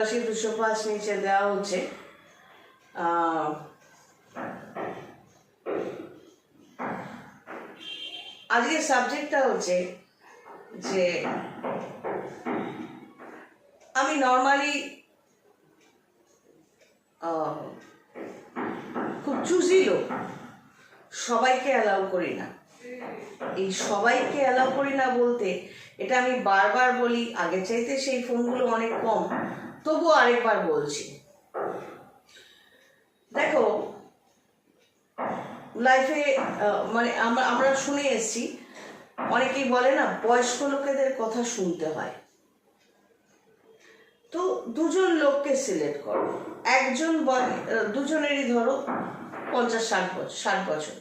205 নিচে দেওয়া হচ্ছে। আজকের সাবজেক্টটা হচ্ছে যে আমি নর্মালি খুব চুজি লোক, সবাইকে অ্যালাউ করি না। এই সবাইকে অ্যালাউ করি না বলতে এটা আমি বারবার বলি, আগে চাইতে সেই ফোনগুলো অনেক কম, তবুও আরেকবার বলছি। দেখো, লাইফে মানে আমরা শুনে এসেছি, অনেকেই বলে না বয়স্ক লোকেদের কথা শুনতে হয়। তো দুজন লোককে সিলেক্ট করো, দুজনেরই ধরো 50-60 বছর।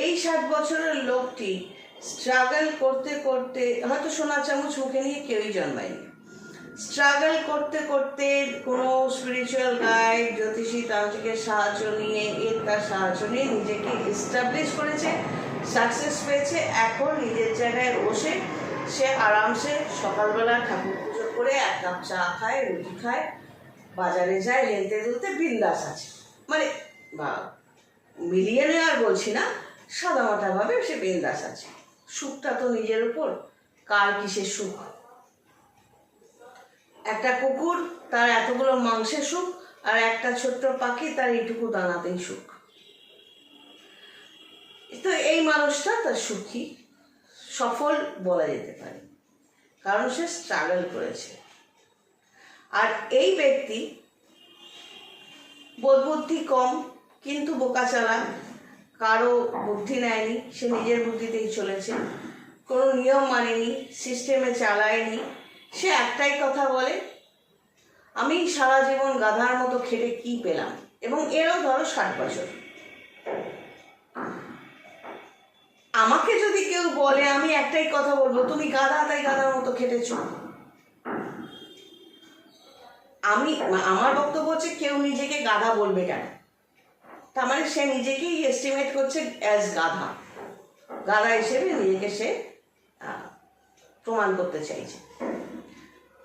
এই 60 বছরের লোকটি স্ট্রাগল করতে করতে, হয়তো সোনা চামচ মুখে নিয়ে কেউই জন্মায়নি, স্ট্রাগল করতে করতে কোনো স্পিরিচুয়াল গাইড, জ্যোতিষী, তান্ত্রিকের সাহায্য নিয়ে, তার সাহায্য নিয়ে নিজেকে এস্টাবলিশ করেছে, সাকসেস পেয়েছে। এখন নিজের জায়গায় বসে সে আরামসে সকালবেলা ঠাকুর পুজো করে 1 কাপ চা খায়, রুটি খায়, বাজারে যায়, হেলতে দুলতে বিন্দাস আছে। মানে মিলিয়ে আর বলছি না, সাদামাটাভাবে সে বিন্দাস আছে। সুখটা তো নিজের উপর, কার কিসের সুখ। একটা কুকুর, তার এতগুলো মাংসের সুখ, আর একটা ছোট্ট পাখি, তার এইটুকু দানাতেই সুখ। তো এই মানুষটা তার সুখী, সফল বলা যেতে পারে, কারণ সে স্ট্রাগল করেছে। আর এই ব্যক্তি বোধ বুদ্ধি কম, কিন্তু বোকা চালাক, কারো বুদ্ধি নেয়নি, সে নিজের বুদ্ধিতেই চলেছে, কোনো নিয়ম মানেনি, সিস্টেমে চালায়নি। সে একটাই কথা বলে, আমি সারা জীবন গাধার মতো খেটে কি পেলাম। এবং এরও ধরো 60 বছর। আমাকে যদি কেউ বলে, আমি একটাই কথা বলবো, তুমি গাধা, তাই গাধার মতো খেটেছ। আমার বক্তব্য হচ্ছে, কেউ নিজেকে গাধা বলবে কেন? তার মানে সে নিজেকেই এস্টিমেট করছে অ্যাজ গাধা, গাধা হিসেবে নিজেকে সে প্রমাণ করতে চাইছে।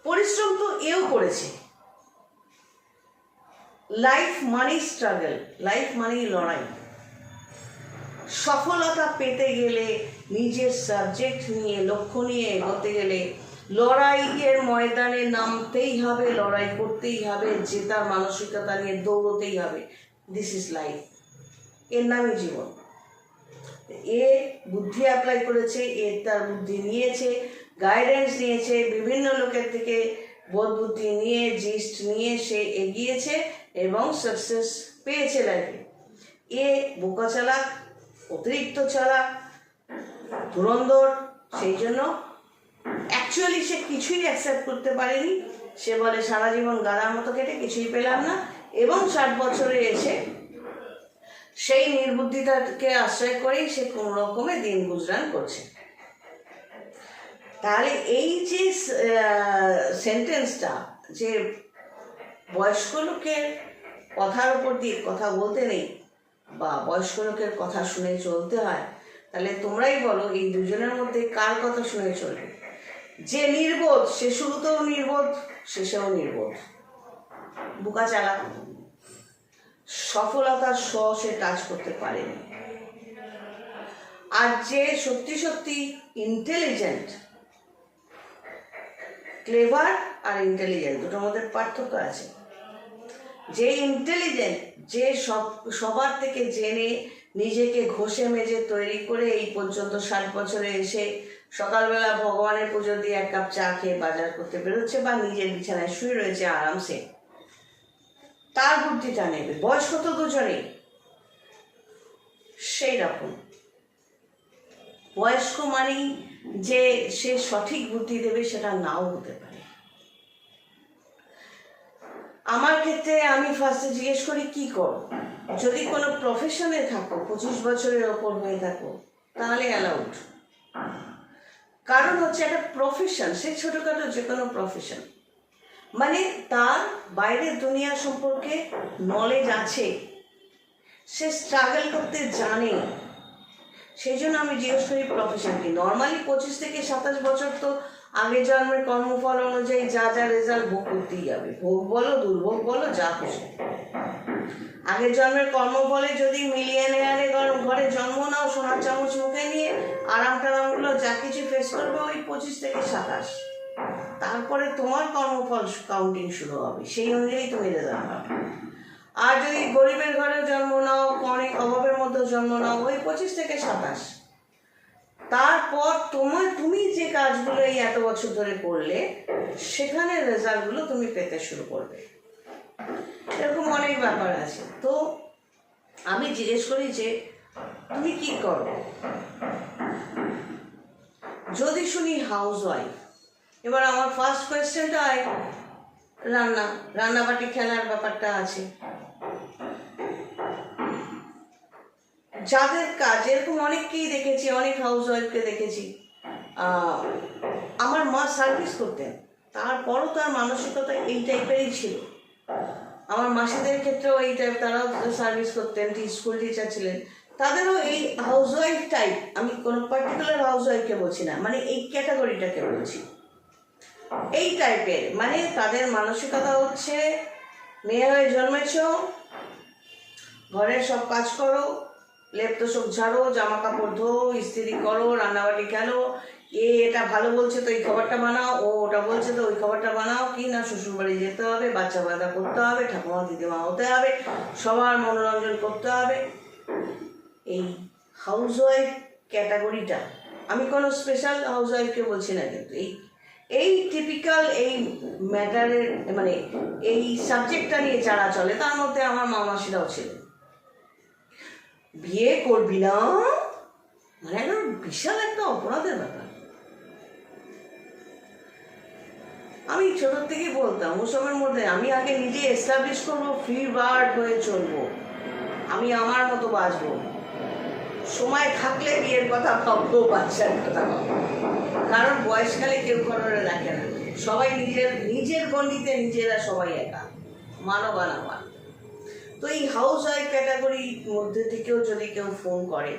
পরিশ্রম তো এও করেছে, লাইফ মানি স্ট্রাগল, লাইফ মানি লড়াই। সফলতা পেতে গেলে, নিজের সাবজেক্ট নিয়ে, লক্ষ্য নিয়ে এগোতে গেলে লড়াইয়ের ময়দানে নামতেই হবে, লড়াই করতেই হবে, জেতার মানসিকতা নিয়ে দৌড়তেই হবে। দিস ইজ লাইফ, এর নামই জীবন। এ বুদ্ধি অ্যাপ্লাই করেছে, তার বুদ্ধি নিয়েছে, গাইডেন্স নিয়েছে, বিভিন্ন লোকের থেকে বোধ বুদ্ধি নিয়ে, জিস্ট নিয়ে সে এগিয়েছে এবং সাকসেস পেয়েছে লাইফে। এ বোকা চালাক, অতিরিক্ত চালাক, ধুরন্ধর, সেই জন্য অ্যাকচুয়ালি সে কিছুই অ্যাকসেপ্ট করতে পারেনি। সে বলে সারা জীবন গাধার মতো কেটে কিছুই পেলাম না, এবং 60 বছরে এসে সেই নির্বুদ্ধিতাকে আশ্রয় করেই সে কোনো রকমে দিন গুজরান করছে। তাহলে এই যে সেন্টেন্সটা, যে বয়স্ক লোকের কথার উপর দিয়ে কথা বলতে নেই, বা বয়স্ক লোকের কথা শুনে চলতে হয়, তাহলে তোমরাই বলো এই দুজনের মধ্যে কার কথা শুনে চলবে? যে নির্বোধ, সে শুরুতেও নির্বোধ, শেষেও নির্বোধ, বোকা চালাক, সফলতার সে টাচ করতে পারেনি। আর যে সত্যি সত্যি ইন্টেলিজেন্ট, ক্লেভার আর ইন্টেলিজেন্ট দুটোর মধ্যে পার্থক্য আছে। যে ইন্টেলিজেন্ট, যে সবার থেকে জেনে নিজেকে ঘষে মেজে তৈরি করে এই পর্যন্ত 60 বছরে এসে সকালবেলা ভগবানের পুজো দিয়ে 1 কাপ চা খেয়ে বাজার করতে বেরোচ্ছে, বা নিজের বিছানায় শুয়ে রয়েছে আরামসে, তার বুদ্ধিটা নেবে। বয়স্ক তো দুজনেই সেই রকম। বয়স্ক মানেই যে সে সঠিক বুদ্ধি দেবে, সেটা নাও হতে পারে। আমার ক্ষেত্রে আমি ফার্স্টে জিজ্ঞেস করি, কি করো? যদি কোনো প্রফেশনে থাকো, 25 বছরের ওপর হয়ে থাকো, তাহলে অ্যালাউড। কারণ হচ্ছে একটা প্রফেশন, সে ছোটোখাটো যে কোনো প্রফেশন, মানে তার বাইরের দুনিয়া সম্পর্কে নলেজ আছে, সে স্ট্রাগল করতে জানে। সেই জন্য আমি জিজ্ঞেস করি প্রফেশন কি। নর্মালি 25 থেকে 27 বছর তো আগের জন্মের কর্মফল অনুযায়ী যা যা রেজাল্ট ভোগ করতেই যাবে, ভোগ বলো দুর্ভোগ বলো যা খুশি। আগের জন্মের কর্মফলে যদি মিলিয়ে নেয়ারে ঘরে জন্ম নাও, সোনার চামচ মুখে নিয়ে আরাম টারামগুলো যা কিছু ফেস করবে ওই 25 থেকে 27, তারপরে তোমার কর্মফল কাউন্টিং শুরু হবে, সেই অনুযায়ী তুমি রেজাল্ট পাবে। আর যদি গরিবের ঘরে জন্ম নাও, অনেক অভাবের মধ্যে জন্ম নাও, ওই 25 থেকে 27, তারপর তুমি যে কাজগুলো এই এত বছর ধরে করলে সেখানে রেজাল্টগুলো তুমি পেতে শুরু করবে। এরকম অনেক ব্যাপার আছে। তো আমি জিজ্ঞেস করি যে তুমি কি করো? যদি শুনি হাউস ওয়াইফ, এবার আমার ফার্স্ট কোয়েশ্চেনটা রান্নাবাটি খেলার ব্যাপারটা আছে। যাদের কাজ, এরকম অনেককেই দেখেছি, অনেক হাউস ওয়াইফকে দেখেছি। আমার মা সার্ভিস করতেন, তারপরও তার মানসিকতা এই টাইপেরই ছিল। আমার মাসিদের ক্ষেত্রেও এই টাইপ, তারাও সার্ভিস করতেন, স্কুল টিচার ছিলেন, তাদেরও এই হাউস ওয়াইফ টাইপ। আমি কোনো পার্টিকুলার হাউস ওয়াইফকে বলছি না, মানে এই ক্যাটাগরিটাকে বলছি, এই টাইপের। মানে তাদের মানসিকতা হচ্ছে মেয়ে হয়ে জন্মেছ, ঘরের সব কাজ করো, লেপ তোষক ঝাড়ো, জামা কাপড় ধো, ইস্ত্রি করো, রান্নাবাটি খেলো, এটা ভালো বলছে তো এই খাবারটা বানাও, ও ওটা বলছে তো ওই খাবারটা বানাও, কি না শ্বশুর বাড়ি যেতে হবে, বাচ্চা বাচ্চা করতে হবে, ঠাকুমা দিদিমা হতে হবে, সবার মনোরঞ্জন করতে হবে। এই হাউস ওয়াইফ ক্যাটাগরিটা, আমি কোনো স্পেশাল হাউস ওয়াইফকে বলছি না, কিন্তু এই টিপিক্যাল এই ম্যাটারের, মানে এই সাবজেক্টটা নিয়ে যারা চলে, তার মধ্যে আমার মামাসিরাও ছিলেন। বিয়ে করবি না মানে একটা বিশাল একটা অপরাধের ব্যাপার। আমি ছোট থেকে বলতাম ওসবের মধ্যে আমি আগে নিজে এস্টাবলিশ করবো, ফ্রি বার্ড হয়ে চলবো, আমি আমার মতো বাঁচবো, সময় থাকলে বিয়ের কথা ভাববো, বাচ্চার কথা ভাববো, কারণ বয়সকালে কেউ কারোর রাখে না, সবাই নিজের গণ্ডিতে নিজেরা সবাই একা, মানব আনাবান। তো এই হাউস ওয়াইফ ক্যাটাগরির মধ্যে থেকেও যদি কেউ ফোন করে,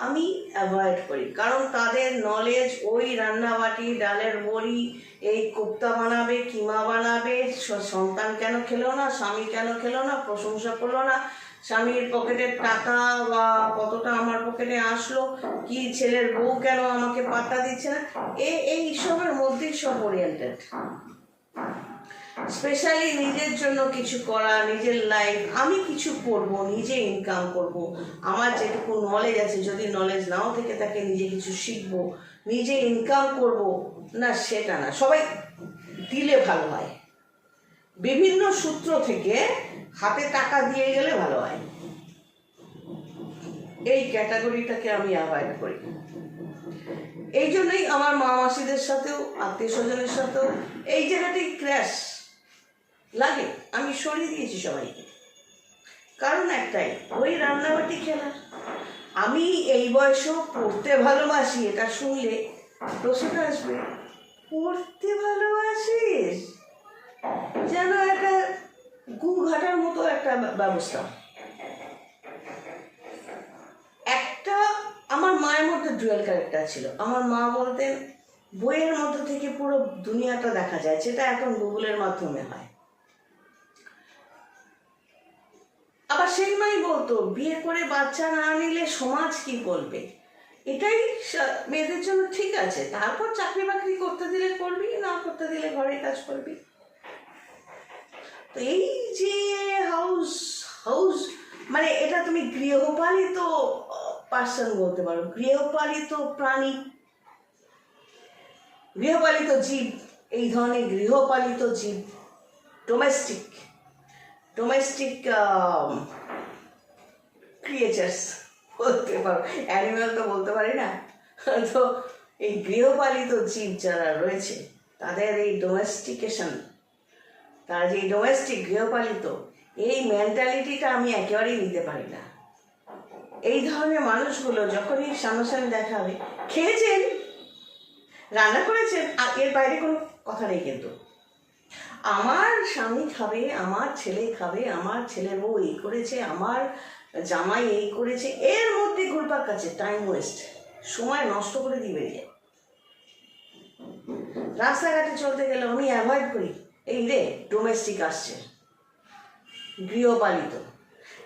আমি অ্যাভয়েড করি, কারণ তাদের নলেজ ওই রান্নাবাটি, ডালের বড়ি, এই কোপ্তা বানাবে, কিমা বানাবে, সন্তান কেন খেলো না, স্বামী কেন খেলো না, প্রশংসা করলো না, স্বামীর পকেটের টাকা বা কতটা আমার পকেটে আসলো, কি ছেলের বউ কেন আমাকে পাত্তা দিচ্ছে না, এই সবের মধ্যেই সব ওরিয়েন্টেড। স্পেশালি নিজের জন্য কিছু করা, নিজের লাইফ, আমি কিছু করব, নিজে ইনকাম করব, আমার যেটুকু নলেজ আছে, যদি নলেজ নাও থেকে থাকে নিজে কিছু শিখব, নিজে ইনকাম করব, না সেটা না, সবাই দিলে ভালো হয়, বিভিন্ন সূত্র থেকে হাতে টাকা দিয়ে গেলে ভালো হয়, এই ক্যাটাগরিটাকে আমি অ্যাভয়েড করি। এই জন্যই আমার মা মাসিদের সাথেও, আত্মীয় স্বজনের সাথেও এই জায়গাটাই ক্র্যাশ লাগে, আমি সরিয়ে দিয়েছি সবাইকে। কারণ একটাই, ওই রান্নাবাটি খেলা। আমি এই বয়সেও পড়তে ভালোবাসি, এটা শুনলে প্রশ্নটা আসবে, পড়তে ভালোবাসিস, যেন একটা গু ঘাটার মতো একটা ব্যবস্থা। একটা আমার মায়ের মধ্যে ডুয়াল ক্যারেক্টার ছিল। আমার মা বলতেন বইয়ের মধ্যে থেকে পুরো দুনিয়াটা দেখা যায়, যেটা এখন গুগলের মাধ্যমে হয়। আবার সেই মাই বলতো বিয়ে করে বাচ্চা না নিলে সমাজ কি বলবে, এটাই মেয়েদের জন্য ঠিক আছে, তারপর চাকরি বাকরি করতে দিলে করবি, না করতে দিলে ঘরের কাজ করবি। তো এই যে হাউস মানে এটা তুমি গৃহপালিত পার্সন বলতে পারো, গৃহপালিত প্রাণী, গৃহপালিত জীব, এই ধরনের গৃহপালিত জীব, ডোমেস্টিক ক্রিয়েচার্স বলতে পারো, অ্যানিম্যাল তো বলতে পারি না। তো এই গৃহপালিত জীব যারা রয়েছে, তাদের এই ডোমেস্টিকেশন, তারা যে ডোমেস্টিক গৃহপালিত, এই মেন্টালিটিটা আমি একেবারেই নিতে পারি না। এই ধরনের মানুষগুলো যখনই সামনাসামনি দেখা হবে, খেয়েছেন, রান্না করেছেন, আর এর বাইরে কোনো কথা নেই, কিন্তু আমার স্বামী খাবে, আমার ছেলে খাবে, আমার ছেলের বউ এই করেছে, আমার জামাই এই করেছে, এর মধ্যে ঘুরপাক কাছে, টাইম ওয়েস্ট, সময় নষ্ট করে দিয়ে বেরিয়ে। রাস্তাঘাটে চলতে গেলে আমি অ্যাভয়েড করি, এই রে ডোমেস্টিক আসছে, গৃহপালিত।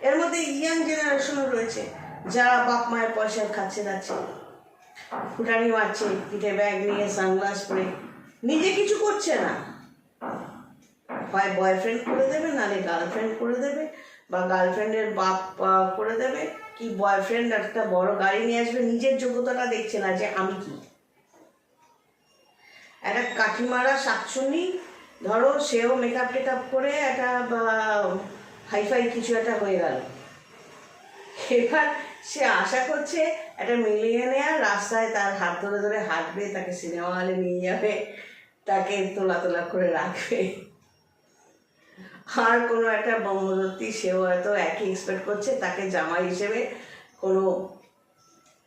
এর মধ্যে ইয়াং জেনারেশনও রয়েছে যারা বাপ মায়ের পয়সা খাচ্ছে যাচ্ছে, ফুটানি মারছে, পিঠে ব্যাগ নিয়ে সানগ্লাস পরে, নিজে কিছু করছে না, হয় বয়ফ্রেন্ড করে দেবে, নাহলে গার্লফ্রেন্ড করে দেবে, বা গার্লফ্রেন্ডের বাপ করে দেবে, কি বয়ফ্রেন্ড একটা বড় গাড়ি নিয়ে আসবে, নিজের যোগ্যতাটা দেখছে না যে আমি কি। একটা কাঠিমারা শাকচুন্নি ধরো, সেও মেকআপ টেকআপ করে একটা হাইফাই কিছু একটা হয়ে গেল, এবার সে আশা করছে একটা মিলিয়নিয়ার রাস্তায় তার হাত ধরে ধরে হাঁটবে, তাকে সিনেমা হলে নিয়ে যাবে, তাকে তোলা তোলা করে রাখবে। আর কোনো একটা বঙ্গবতী সেও হয়তো একই এক্সপেক্ট করছে, তাকে জামাই হিসেবে কোনো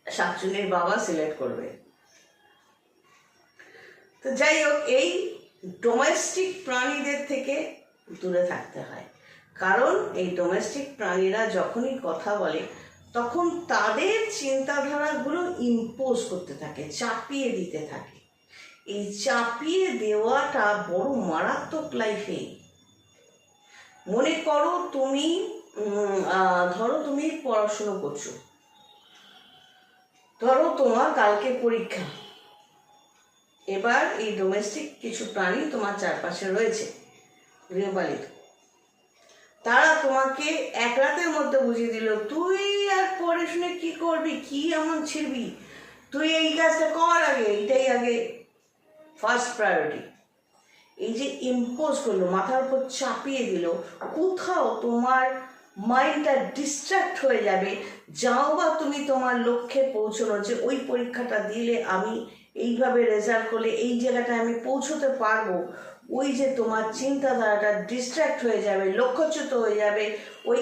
শাকচুন্নির বাবা সিলেক্ট করবে। তো যাই হোক, এই ডোমেস্টিক প্রাণীদের থেকে দূরে থাকতে হয়, কারণ এই ডোমেস্টিক প্রাণীরা যখনই কথা বলে তখন তাদের চিন্তাধারাগুলো ইম্পোজ করতে থাকে, চাপিয়ে দিতে থাকে। এই চাপিয়ে দেওয়াটা বড় মারাত্মক লাইফে। মনে করো তুমি ধরো তুমি পড়াশুনো করছো, ধরো তোমার কালকে পরীক্ষা, এবার এই ডোমেস্টিক কিছু প্রাণী তোমার চারপাশে রয়েছে গৃহপালিত, তারা তোমাকে এক রাতের মধ্যে বুঝিয়ে দিল তুই আর পড়াশুনে কি করবি, কি এমন ছিড়বি, তুই এই কাজটা কর আগে, এইটাই আগে ফার্স্ট প্রায়োরিটি। এই যে ইম্পোজ করলো, মাথার উপর চাপিয়ে দিল, কোথাও তোমার মাইন্ডটা ডিস্ট্র্যাক্ট হয়ে যাবে। যাও বা তুমি তোমার লক্ষ্যে পৌঁছানো, যে ওই পরীক্ষাটা দিলে আমি এইভাবে রেজাল্ট করলে এই জায়গাটায় আমি পৌঁছতে পারবো, ওই যে তোমার চিন্তাধারাটা ডিস্ট্র্যাক্ট হয়ে যাবে, লক্ষ্যচ্যুত হয়ে যাবে। ওই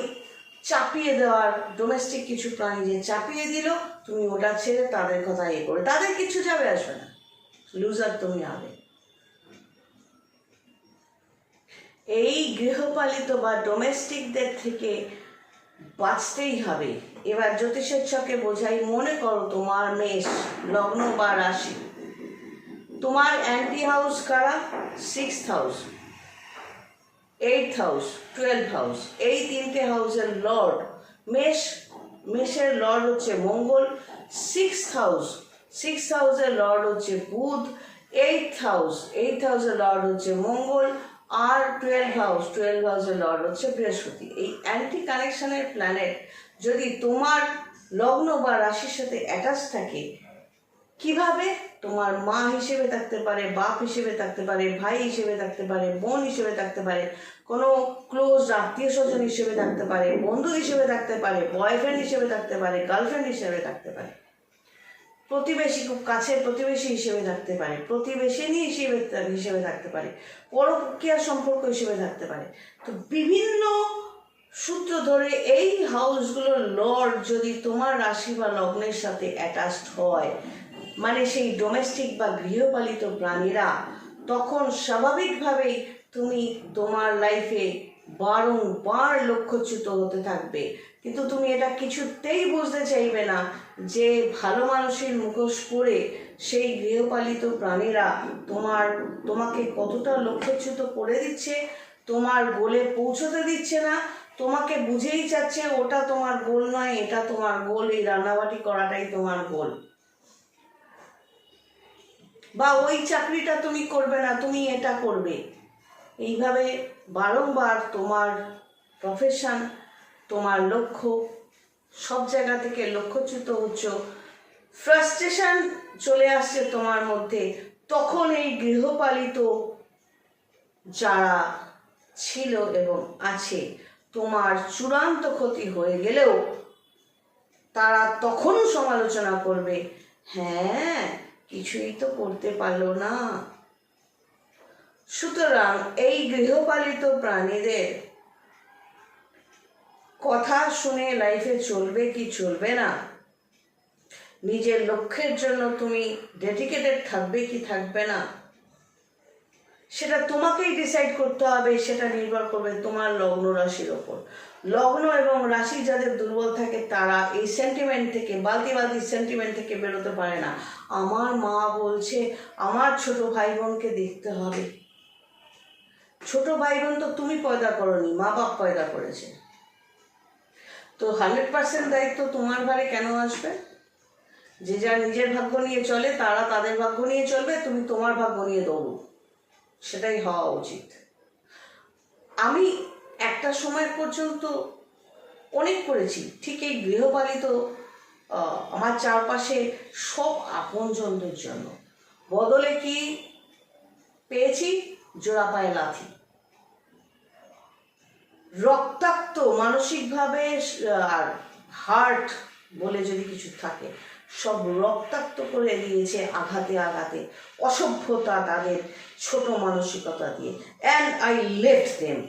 চাপিয়ে দেওয়ার ডোমেস্টিক কিছু প্রাণী যে চাপিয়ে দিল, তুমি ওটা ছেড়ে তাদের কথা ইয়ে করে, তাদের কিছু যাবে আসবে না, লুজার তুমি হবে। এই গৃহপালিত বা ডোমেস্টিকদের থেকে বাঁচতেই হবে। এবার জ্যোতিষের ছকে বোঝাই, মনে করো তোমার মেষ লগ্ন বা রাশি, তোমার অ্যান্টি হাউস কারা, 6th house, 8th house, 12th house, এই তিনটে হাউসের লর্ড মেষ, মেষের লর্ড হচ্ছে মঙ্গল, 6th হাউস, 6th হাউসের লর্ড হচ্ছে বুধ, 8th হাউস, 8th হাউসের লর্ড হচ্ছে মঙ্গল, আর 12th হাউস, 12th হাউসের লর্ড হচ্ছে বৃহস্পতি। এই অ্যান্টি কানেকশনের প্ল্যানেট যদি তোমার লগ্ন বা রাশির সাথে অ্যাটাচ থাকে, কিভাবে তোমার মা হিসেবে থাকতে পারে, বাপ হিসেবে থাকতে পারে, ভাই হিসেবে থাকতে পারে, বোন হিসেবে থাকতে পারে, কোনো ক্লোজ আত্মীয় স্বজন হিসেবে থাকতে পারে, বন্ধু হিসেবে থাকতে পারে, বয়ফ্রেন্ড হিসেবে থাকতে পারে, গার্লফ্রেন্ড হিসেবে থাকতে পারে, প্রতিবেশী, খুব কাছের প্রতিবেশী হিসেবে থাকতে পারে, প্রতিবেশিনী হিসেবে থাকতে পারে, পরকীয়া সম্পর্ক হিসেবে থাকতে পারে। তো বিভিন্ন সূত্র ধরে এই হাউসগুলোর লর্ড যদি তোমার রাশি বা লগ্নের সাথে অ্যাটাচড হয়, মানে সেই ডোমেস্টিক বা গৃহপালিত প্রাণীরা, তখন স্বাভাবিকভাবেই তুমি তোমার লাইফে বারংবার লক্ষ্যচ্যুত হতে থাকবে। কিন্তু তুমি এটা কিছুতেই বুঝতে চাইবে না যে ভালো মানুষের মুখোশ পরে সেই গৃহপালিত প্রাণীরা তোমাকে কতটা লক্ষ্যচ্যুত করে দিচ্ছে, তোমার গোলে পৌঁছতে দিচ্ছে না, তোমাকে বুঝেই যাচ্ছে ওটা তোমার গোল নয়, এটা তোমার গোল, এই রান্নাবাটি করাটাই তোমার গোল, বা ওই চাকরিটা তুমি করবে না, তুমি এটা করবে। এইভাবে বারংবার তোমার প্রফেশন, তোমার লক্ষ্য, সব জায়গা থেকে লক্ষ্যচ্যুত হচ্ছ, ফ্রাস্ট্রেশন চলে আসছে তোমার মধ্যে। তখন এই গৃহপালিত যারা ছিল এবং আছে, তোমার চূড়ান্ত ক্ষতি হয়ে গেলেও তারা তখনও সমালোচনা করবে, হ্যাঁ কিছুই তো করতে পারলো না। সুতরাং এই গৃহপালিত প্রাণীদের কথা শুনে লাইফে চলবে কি চলবে না, নিজের লক্ষ্যের জন্য তুমি ডেডিকেটেড থাকবে কি থাকবে না, সেটা তোমাকেই ডিসাইড করতে হবে, সেটা নির্ভর করবে তোমার লগ্ন রাশির ওপর। লগ্ন এবং রাশি যাদের দুর্বল থাকে তারা এই সেন্টিমেন্ট থেকে, বালতি বালতি সেন্টিমেন্ট থেকে বেরোতে পারে না। আমার মা বলছে আমার ছোট ভাই বোনকে দেখতে হবে। ছোট ভাই বোন তো তুমি পয়দা করোনি, মা বাপ পয়দা করেছে। তো 100% দায়িত্ব তোমার ঘরে কেন আসবে? যে যার নিজের ভাগ্য নিয়ে চলে তারা তাদের ভাগ্য নিয়ে চলবে, তুমি তোমার ভাগ্য নিয়ে দৌড়ো, সেটাই হওয়া উচিত। আমি একটা সময় পর্যন্ত অনেক করেছি ঠিক এই গৃহপালিত আমার চারপাশে সব আপনজনদের জন্য। বদলে কি পেয়েছি? জোড়া পায়ে লাথি, রক্তাক্ত মানসিকভাবে, আর হার্ট বলে যদি কিছু থাকে সব রক্তাক্ত করে দিয়েছে আঘাতে আঘাতে, অসভ্যতা তাদের ছোট মানসিকতা দিয়ে। অ্যান্ড আই লেফট দেম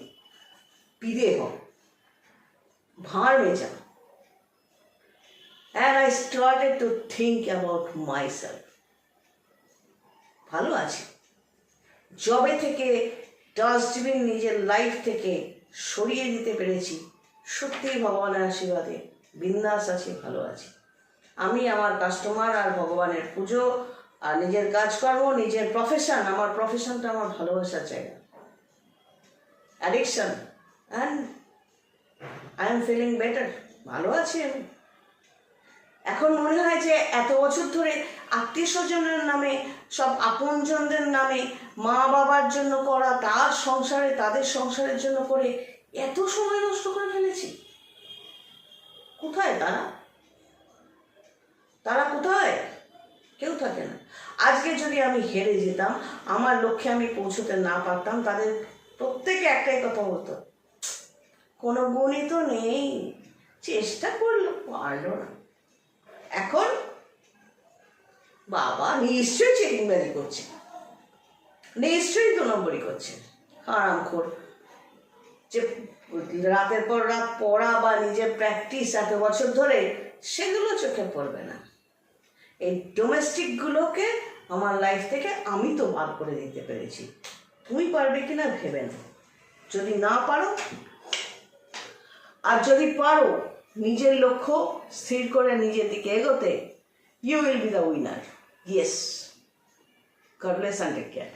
বিদেহ ভাঁড় মেজা। And I started to think about myself. ভালো আছি যবে থেকে ডাস্টবিন নিজের লাইফ থেকে সরিয়ে দিতে পেরেছি, সত্যিই ভগবানের আশীর্বাদে বিন্দাস আছি, ভালো আছি। আমি আমার কাস্টমার আর ভগবানের পুজো আর নিজের কাজকর্ম, নিজের প্রফেশন, আমার প্রফেশনটা আমার ভালোবাসার জায়গা, addiction, and I am feeling better, ভালো আছি আমি। এখন মনে হয় যে এত বছর ধরে আত্মীয় স্বজনের নামে, সব আপনজনদের নামে, মা বাবার জন্য করা, তার সংসারে তাদের সংসারের জন্য করে এত সময় নষ্ট করে ফেলেছি। কোথায় তারা? তারা কোথায়? কেউ থাকে না। আজকে যদি আমি হেরে যেতাম, আমার লক্ষ্যে আমি পৌঁছতে না পারতাম, তাদের প্রত্যেকে একটাই কথা বলতো, কোনো গুণই তো নেই, চেষ্টা করলো পারলো না। এখন বাবা নিশ্চয়ই চেকিংবাজি করছে, নিশ্চয়ই 2 নম্বরই করছে, হারামখোর। যে রাতের পর রাত পড়া বা নিজের প্র্যাকটিস এত বছর ধরে, সেগুলো চোখে পড়বে না। এই ডোমেস্টিকগুলোকে আমার লাইফ থেকে আমি তো বার করে দিতে পেরেছি, তুমি পারবে কিনা ভেবে না। যদি না পারো, আর যদি পারো নিজের লক্ষ্য স্থির করে নিজের দিকে এগোতে, you will be the winner. Yes, God bless and take care.